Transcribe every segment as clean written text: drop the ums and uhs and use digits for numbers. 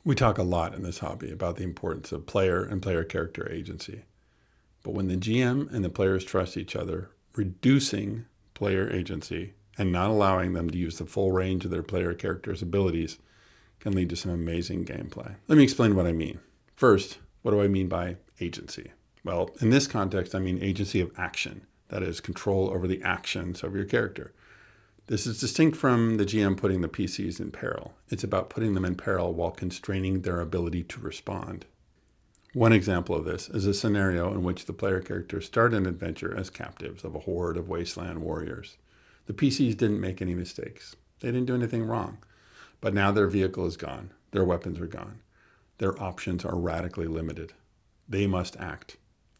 We talk a lot in this hobby about the importance of player and player character agency. But when the GM and the players trust each other, reducing player agency and not allowing them to use the full range of their player character's abilities can lead to some amazing gameplay. Let me explain what I mean. First, what do I mean by agency? Well, in this context, I mean agency of action. That is, control over the actions of your character. This is distinct from the GM putting the PCs in peril. It's about putting them in peril while constraining their ability to respond. One example of this is a scenario in which the player characters start an adventure as captives of a horde of wasteland warriors. The PCs didn't make any mistakes. They didn't do anything wrong. But now their vehicle is gone. Their weapons are gone. Their options are radically limited. They must act.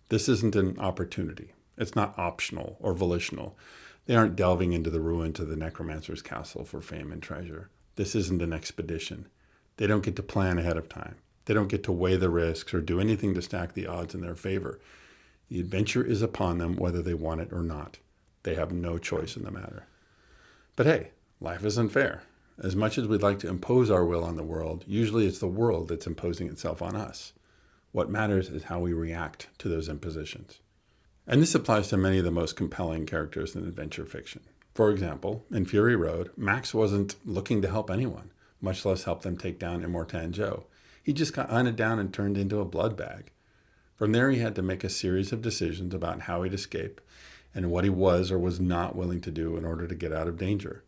This isn't an opportunity. It's not optional or volitional. They aren't delving into the ruins of the necromancer's castle for fame and treasure. This isn't an expedition. They don't get to plan ahead of time. They don't get to weigh the risks or do anything to stack the odds in their favor. The adventure is upon them whether they want it or not. They have no choice in the matter. But hey, life isn't fair. As much as we'd like to impose our will on the world, usually it's the world that's imposing itself on us. What matters is how we react to those impositions. And this applies to many of the most compelling characters in adventure fiction. For example, in Fury Road, Max wasn't looking to help anyone, much less help them take down Immortan Joe. He just got hunted down and turned into a blood bag. From there, he had to make a series of decisions about how he'd escape and what he was or was not willing to do in order to get out of danger.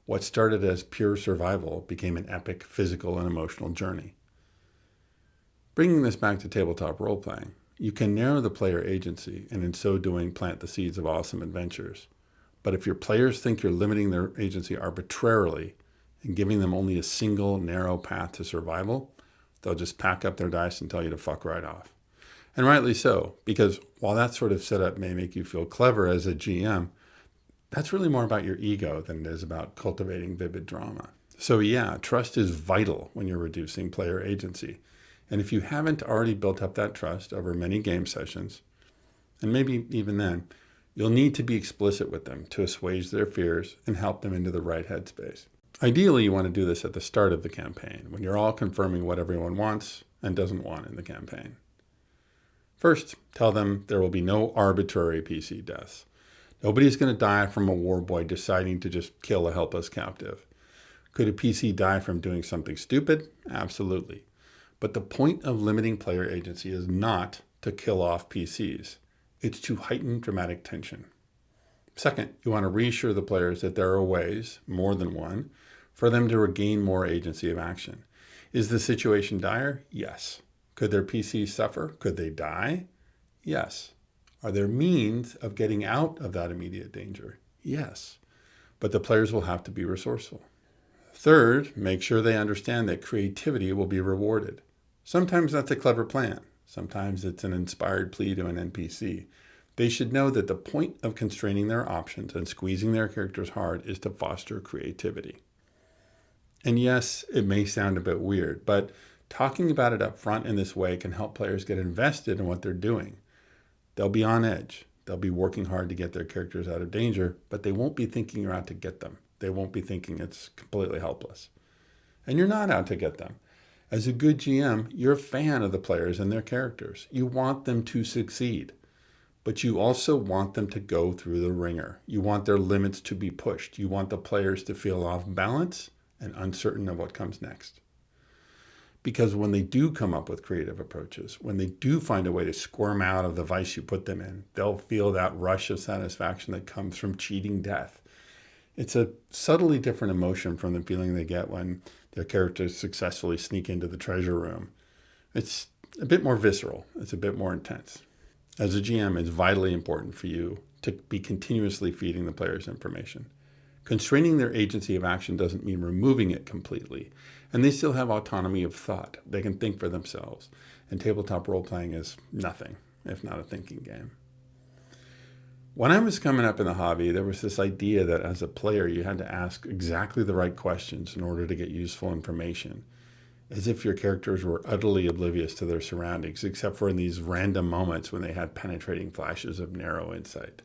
What started as pure survival became an epic physical and emotional journey. Bringing this back to tabletop role-playing, you can narrow the player agency and in so doing plant the seeds of awesome adventures. But if your players think you're limiting their agency arbitrarily and giving them only a single narrow path to survival, they'll just pack up their dice and tell you to fuck right off. And rightly so, because while that sort of setup may make you feel clever as a GM, that's really more about your ego than it is about cultivating vivid drama. So yeah, trust is vital when you're reducing player agency. And if you haven't already built up that trust over many game sessions, and maybe even then, you'll need to be explicit with them to assuage their fears and help them into the right headspace. Ideally, you want to do this at the start of the campaign, when you're all confirming what everyone wants and doesn't want in the campaign. First, tell them there will be no arbitrary PC deaths. Nobody's going to die from a war boy deciding to just kill a helpless captive. Could a PC die from doing something stupid? Absolutely. But the point of limiting player agency is not to kill off PCs. It's to heighten dramatic tension. Second, you want to reassure the players that there are ways, more than one, for them to regain more agency of action. Is the situation dire? Yes. Could their PCs suffer? Could they die? Yes. Are there means of getting out of that immediate danger? Yes. But the players will have to be resourceful. Third, make sure they understand that creativity will be rewarded. Sometimes that's a clever plan. Sometimes it's an inspired plea to an NPC. They should know that the point of constraining their options and squeezing their characters hard is to foster creativity. And yes, it may sound a bit weird, but talking about it up front in this way can help players get invested in what they're doing. They'll be on edge. They'll be working hard to get their characters out of danger, but they won't be thinking you're out to get them. They won't be thinking it's completely helpless. And you're not out to get them. As a good GM, you're a fan of the players and their characters. You want them to succeed, but you also want them to go through the ringer. You want their limits to be pushed. You want the players to feel off balance and uncertain of what comes next. Because when they do come up with creative approaches, when they do find a way to squirm out of the vice you put them in, they'll feel that rush of satisfaction that comes from cheating death. It's a subtly different emotion from the feeling they get when their characters successfully sneak into the treasure room. It's a bit more visceral. It's a bit more intense. As a GM, it's vitally important for you to be continuously feeding the players information. Constraining their agency of action doesn't mean removing it completely. And they still have autonomy of thought. They can think for themselves. And tabletop role-playing is nothing, if not a thinking game. When I was coming up in the hobby, there was this idea that as a player, you had to ask exactly the right questions in order to get useful information, as if your characters were utterly oblivious to their surroundings, except for in these random moments when they had penetrating flashes of narrow insight.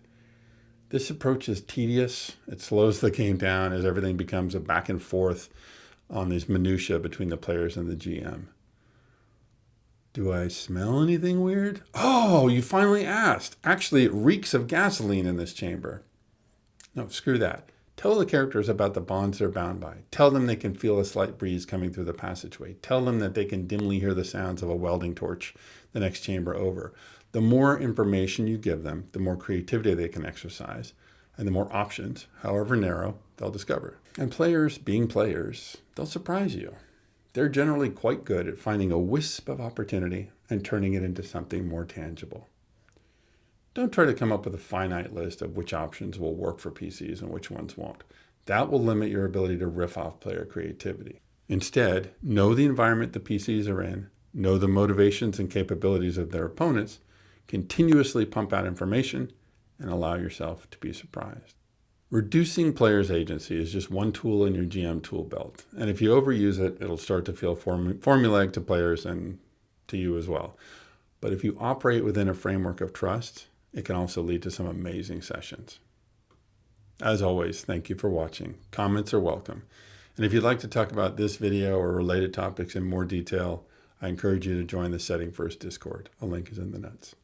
This approach is tedious. It slows the game down as everything becomes a back and forth on these minutiae between the players and the GM. Do I smell anything weird? Oh, you finally asked. Actually, it reeks of gasoline in this chamber. No, screw that. Tell the characters about the bonds they're bound by. Tell them they can feel a slight breeze coming through the passageway. Tell them that they can dimly hear the sounds of a welding torch the next chamber over. The more information you give them, the more creativity they can exercise, and the more options, however narrow, they'll discover. And players, being players, they'll surprise you. They're generally quite good at finding a wisp of opportunity and turning it into something more tangible. Don't try to come up with a finite list of which options will work for PCs and which ones won't. That will limit your ability to riff off player creativity. Instead, know the environment the PCs are in, know the motivations and capabilities of their opponents, continuously pump out information, and allow yourself to be surprised. Reducing players' agency is just one tool in your GM tool belt, and if you overuse it, it'll start to feel formulaic to players and to you as well. But if you operate within a framework of trust, it can also lead to some amazing sessions. As always, thank you for watching. Comments are welcome. And if you'd like to talk about this video or related topics in more detail, I encourage you to join the Setting First Discord. A link is in the notes.